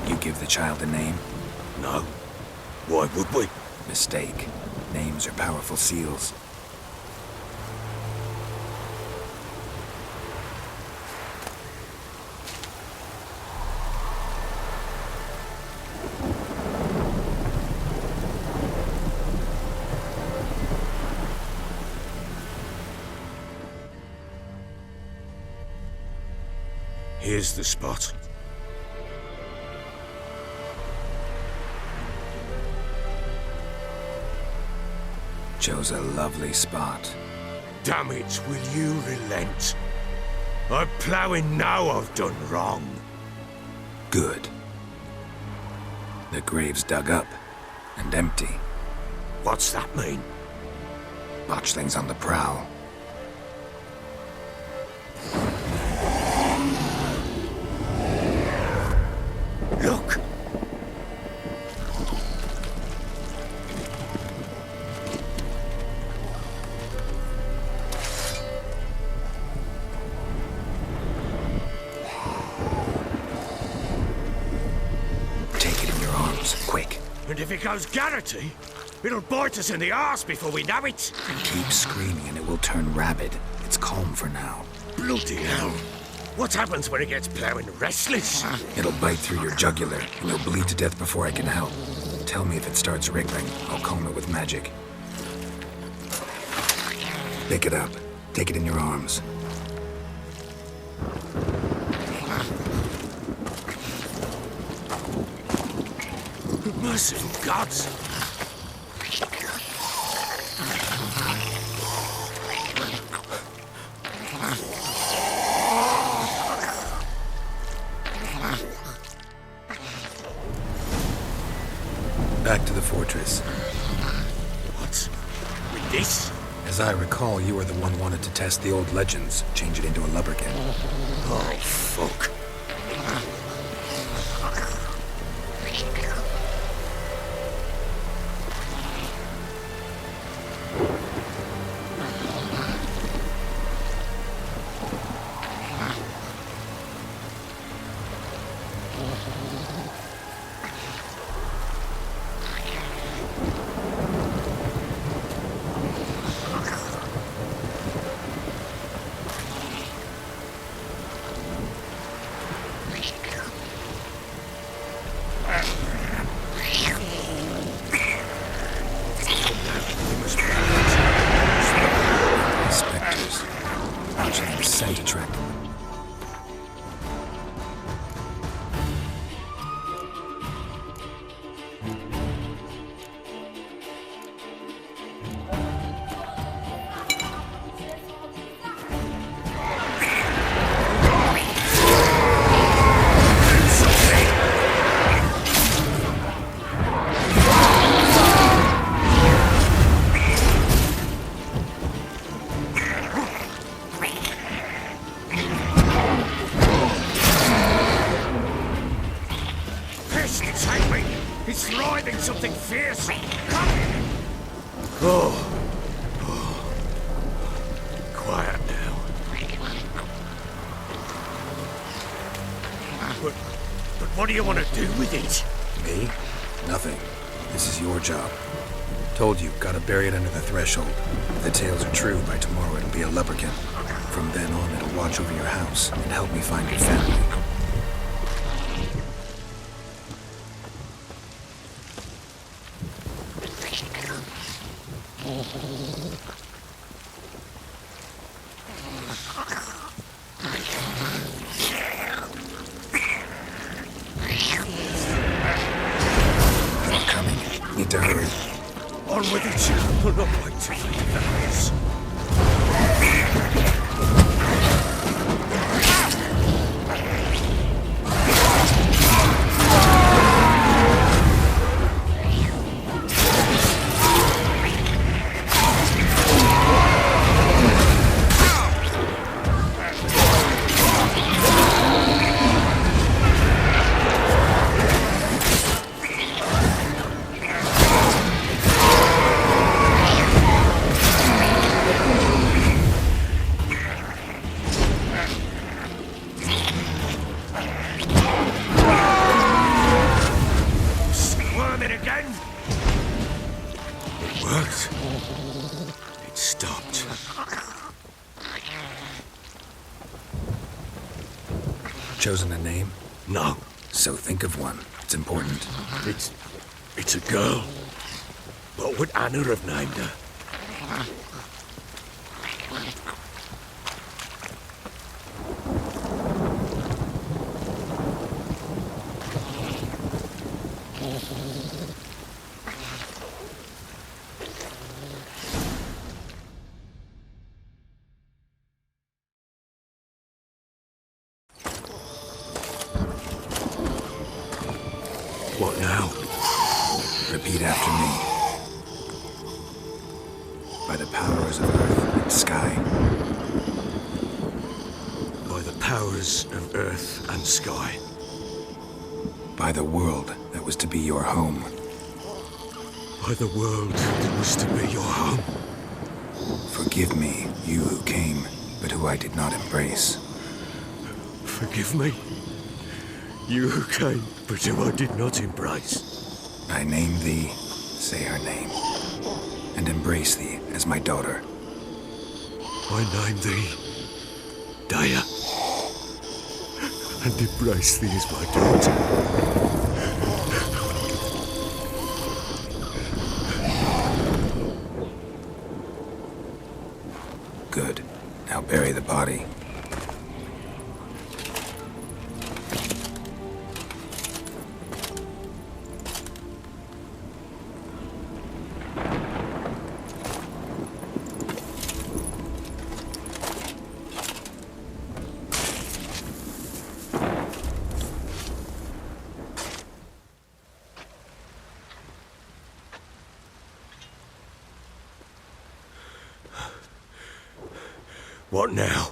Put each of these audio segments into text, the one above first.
You give the child a name? No. Why would we? Mistake. Names are powerful seals. Here's the spot. Chose a lovely spot. Damn it, will you relent? I'm ploughing now I've done wrong. Good. The grave's dug up and empty. What's that mean? Botchling's on the prowl. Look! Take it in your arms, quick. And if it goes Garrity, it'll bite us in the arse before we know it. Keep screaming and it will turn rabid. It's calm for now. Bloody hell. What happens when it gets ploughing restless? It'll bite through your jugular, and you'll bleed to death before I can help. Tell me if it starts wriggling. I'll calm it with magic. Pick it up. Take it in your arms. Merciful gods! Back to the fortress. What? With this? As I recall, you were the one wanted to test the old legends, change it into a lubberkin. Oh, fuck. Spectres. Botchling's scent attract them. Take me! It's writhing something fierce! Come! Oh. Quiet now. But what do you want to do with it? Me? Nothing. This is your job. Told you, gotta bury it under the threshold. If the tales are true, by tomorrow it'll be a lubberkin. From then on, it'll watch over your house and help me find your family. Coming. Need to hurry. On with it! We'll not wait to leave the house. chosen a name? No, So think of one. It's important. it's a girl. What would Anna have named her? What now? Repeat after me. By the powers of earth and sky. By the powers of earth and sky. By the world that was to be your home. By the world that was to be your home. Forgive me, you who came, but who I did not embrace. Forgive me. You who came, but who I did not embrace. I name thee, say her name, and embrace thee as my daughter. I name thee Daya, and embrace thee as my daughter. Good. Now bury the body. What now?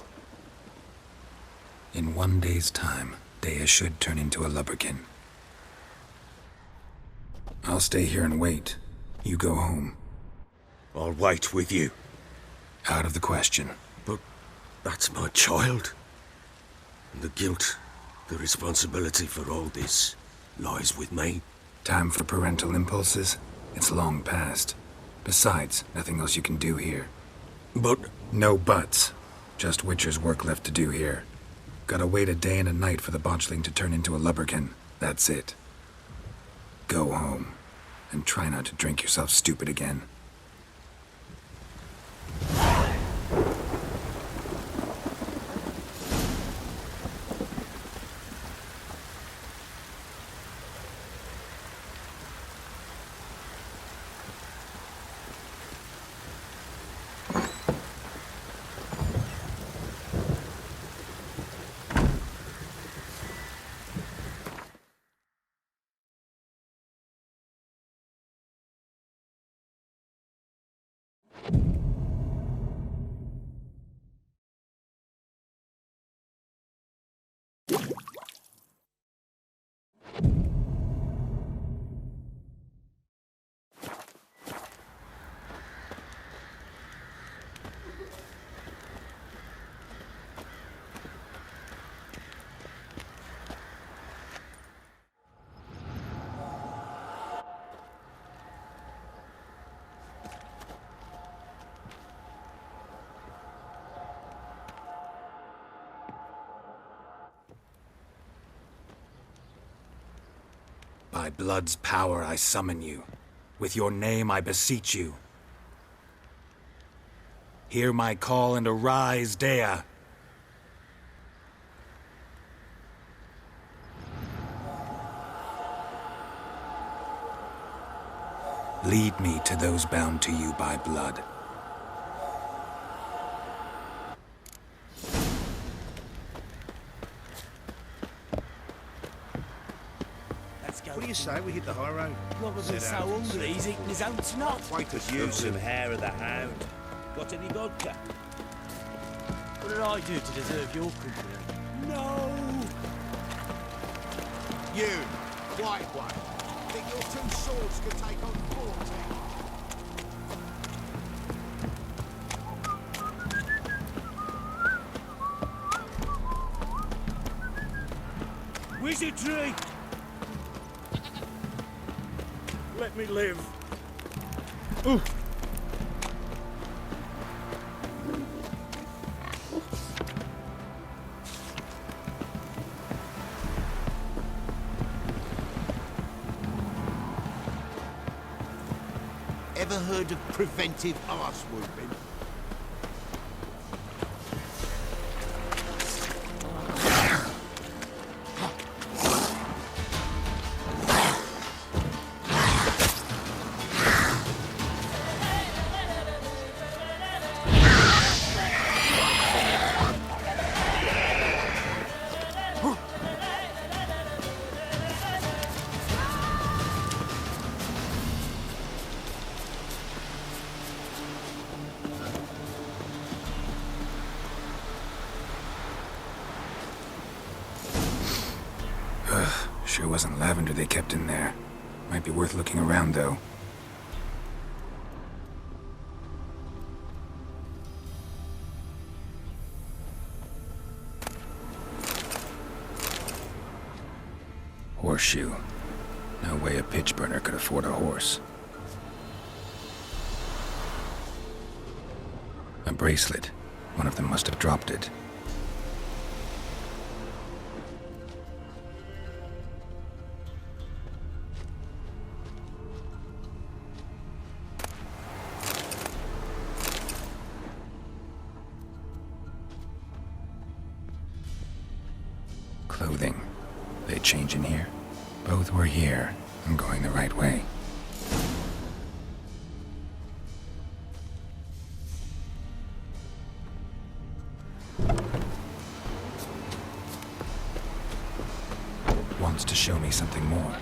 In 1 day's time, Daya should turn into a lubberkin. I'll stay here and wait. You go home. I'll wait with you. Out of the question. But that's my child. And the guilt, the responsibility for all this lies with me. Time for parental impulses? It's long past. Besides, nothing else you can do here. But No buts. Just Witcher's work left to do here. Gotta wait a day and a night for the botchling to turn into a lubberkin. That's it. Go home. And try not to drink yourself stupid again. By blood's power I summon you. With your name I beseech you. Hear my call and arise, Daya. Lead me to those bound to you by blood. What do you say we hit the high road? Probably Sit so down. hungry he's eating his own snot. Wait as You you some hair of the hound. Got any vodka? What did I do to deserve your company? No! You, white one. Think your two swords could take on 40. Wizardry! Let me live. Ever heard of preventive arse whooping? Sure wasn't lavender they kept in there. Might be worth looking around, though. Horseshoe. No way a pitch burner could afford a horse. A bracelet. One of them must have dropped it. Clothing. They change in here? Both were here. I'm going the right way. Wants to show me something more.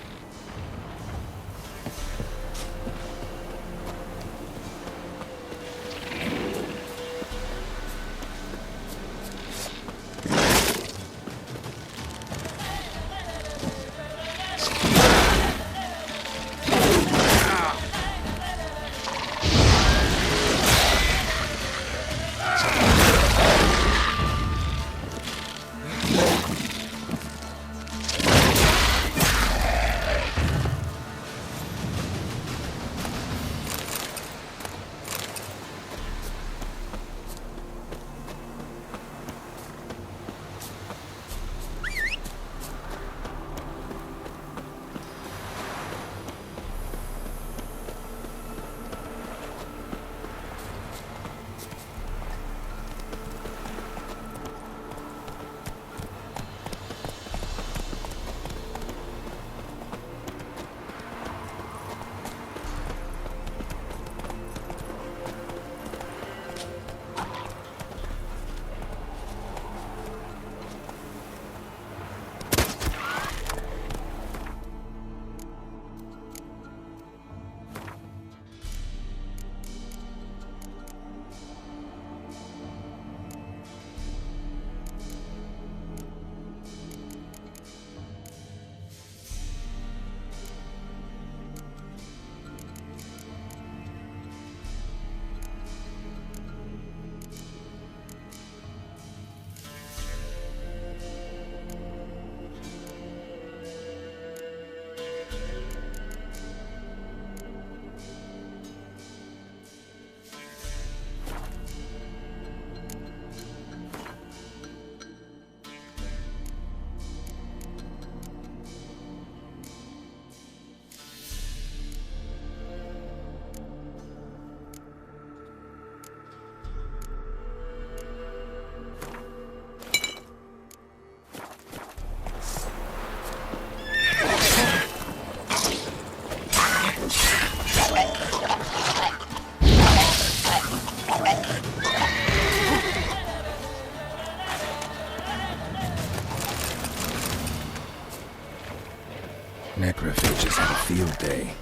Necrophages had a field day.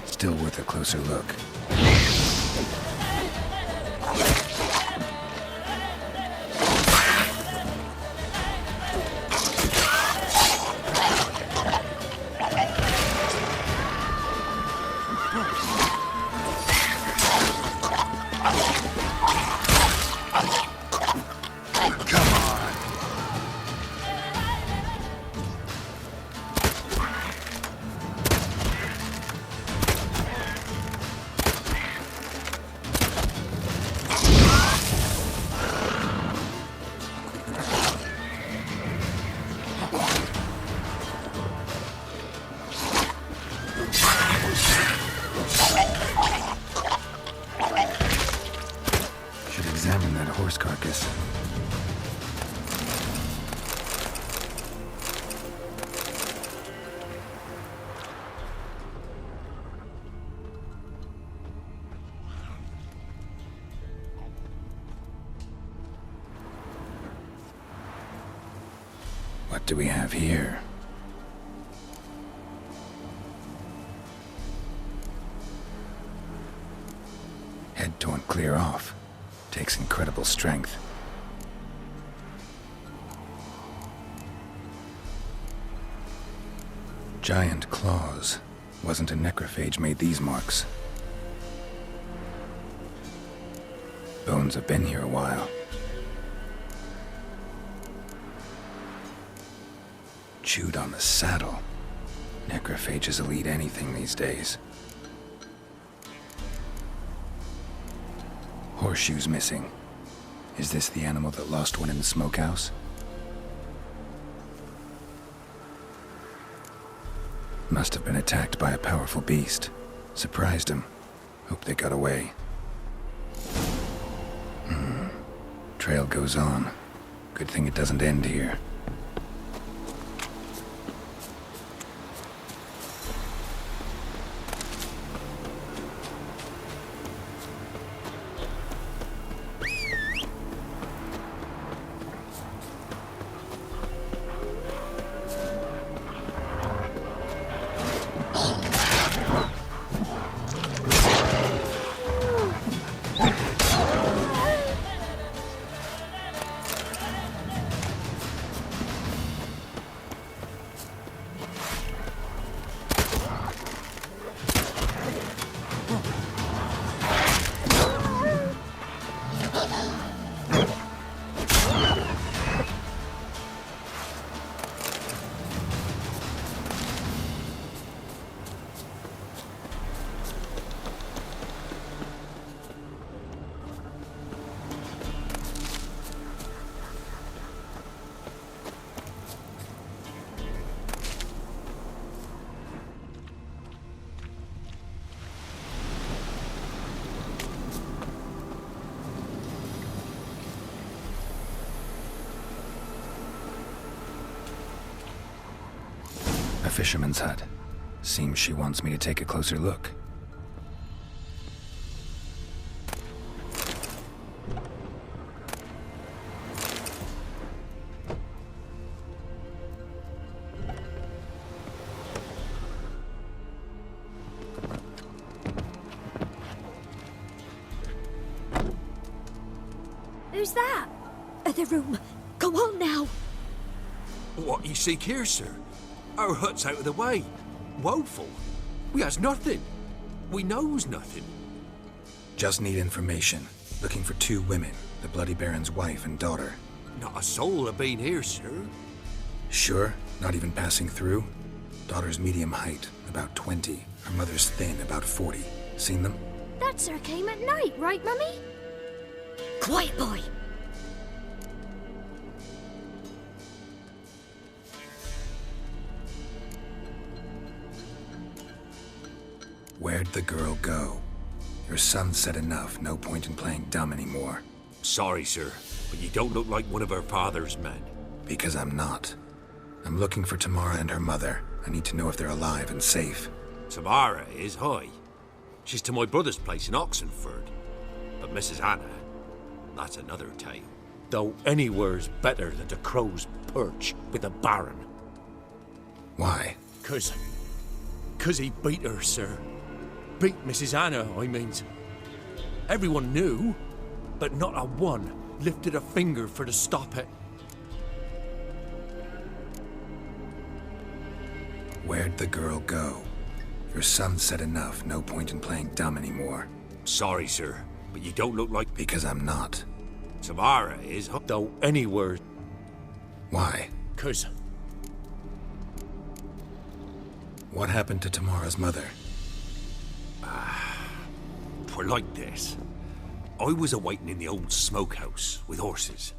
Still worth a closer look. What do we have here? Head torn clear off. Takes incredible strength. Giant claws. Wasn't a necrophage made these marks. Bones have been here a while. Chewed on the saddle. Necrophages will eat anything these days. Horseshoes missing. Is this the animal that lost one in the smokehouse? Must have been attacked by a powerful beast. Surprised him. Hope they got away. Trail goes on. Good thing it doesn't end here. A fisherman's hut. Seems she wants me to take a closer look. Who's that? Other room. Go on now. What you seek here, sir? Our hut's out of the way. Woeful. We has nothing. We knows nothing. Just need information. Looking for 2 women. The Bloody Baron's wife and daughter. Not a soul have been here, sir. Sure? Not even passing through? Daughter's medium height, about 20. Her mother's thin, about 40. Seen them? That sir came at night, right, Mummy? Quiet, boy. Where'd the girl go? Your son said enough. No point in playing dumb anymore. Sorry, sir, but you don't look like one of our father's men. Because I'm not. I'm looking for Tamara and her mother. I need to know if they're alive and safe. Tamara is high. She's to my brother's place in Oxenford. But Mrs. Anna, that's another tale. Though anywhere's better than the Crow's Perch with the Baron. Why? 'Cause he beat her, sir. Beat Mrs. Anna, I means. Everyone knew, but not a one lifted a finger for to stop it. Where'd the girl go? Your son said enough. No point in playing dumb anymore. Sorry, sir, but you don't look like... Because I'm not. Tamara is... Though anywhere... Why? 'Cause... What happened to Tamara's mother? We're like this. I was awaiting in the old smokehouse with horses.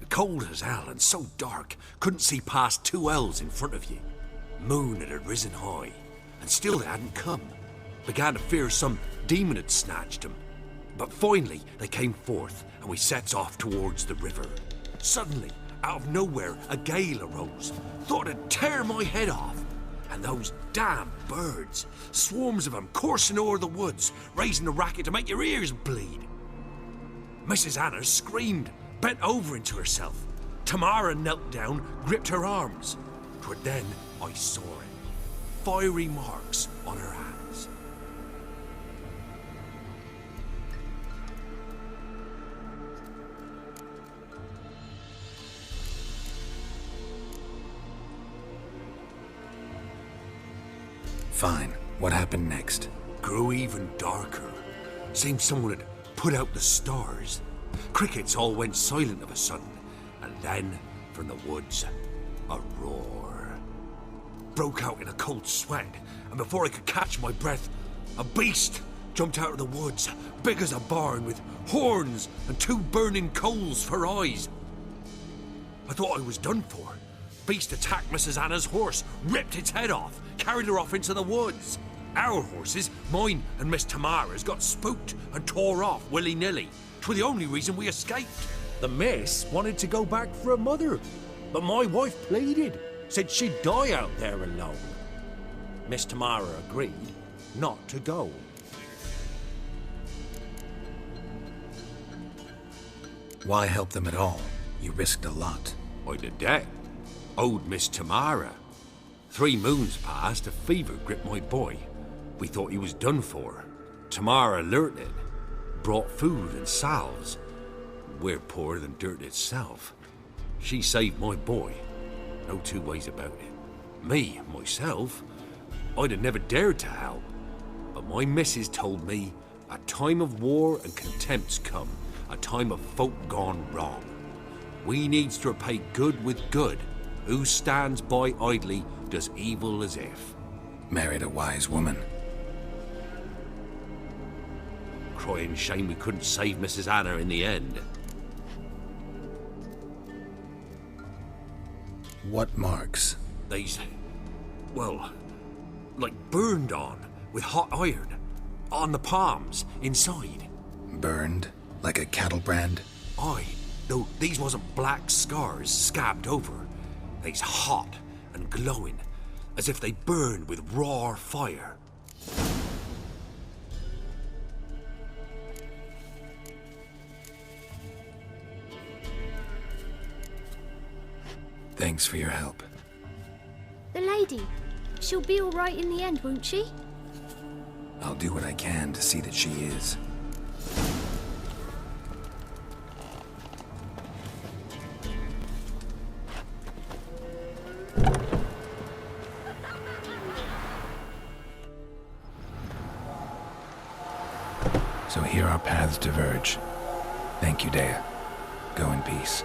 Cold as hell and so dark, couldn't see past 2 ells in front of you. Moon had risen high, and still they hadn't come. Began to fear some demon had snatched him. But finally, they came forth, and we sets off towards the river. Suddenly, out of nowhere, a gale arose. Thought it'd tear my head off. And those damn birds, swarms of them coursing o'er the woods, raising a racket to make your ears bleed. Mrs. Anna screamed, bent over into herself. Tamara knelt down, gripped her arms. 'Twere then I saw it. Fiery marks on her hands. Fine. What happened next? Grew even darker. Seemed someone had put out the stars. Crickets all went silent of a sudden, and then, from the woods, a roar. Broke out in a cold sweat, and before I could catch my breath, a beast jumped out of the woods, big as a barn, with horns and 2 burning coals for eyes. I thought I was done for. Beast attacked Mrs. Anna's horse, ripped its head off, carried her off into the woods. Our horses, mine and Miss Tamara's, got spooked and tore off willy-nilly. 'Twere the only reason we escaped. The miss wanted to go back for her mother, but my wife pleaded, said she'd die out there alone. Miss Tamara agreed not to go. Why help them at all? You risked a lot. I'd a debt. Owed Miss Tamara. 3 moons passed, a fever gripped my boy. We thought he was done for. Tamara alerted, brought food and salves. We're poorer than dirt itself. She saved my boy. No 2 ways about it. Me, myself, I'd have never dared to help. But my missus told me a time of war and contempt's come, a time of folk gone wrong. We needs to repay good with good. Who stands by idly does evil as if. Married a wise woman. Crying shame we couldn't save Mrs. Anna in the end. What marks? They's, well, like burned on with hot iron. On the palms, inside. Burned? Like a cattle brand? Aye, though these wasn't black scars scabbed over. They's hot and glowing, as if they burned with raw fire. Thanks for your help. The lady. She'll be all right in the end, won't she? I'll do what I can to see that she is. So here our paths diverge. Thank you, Dea. Go in peace.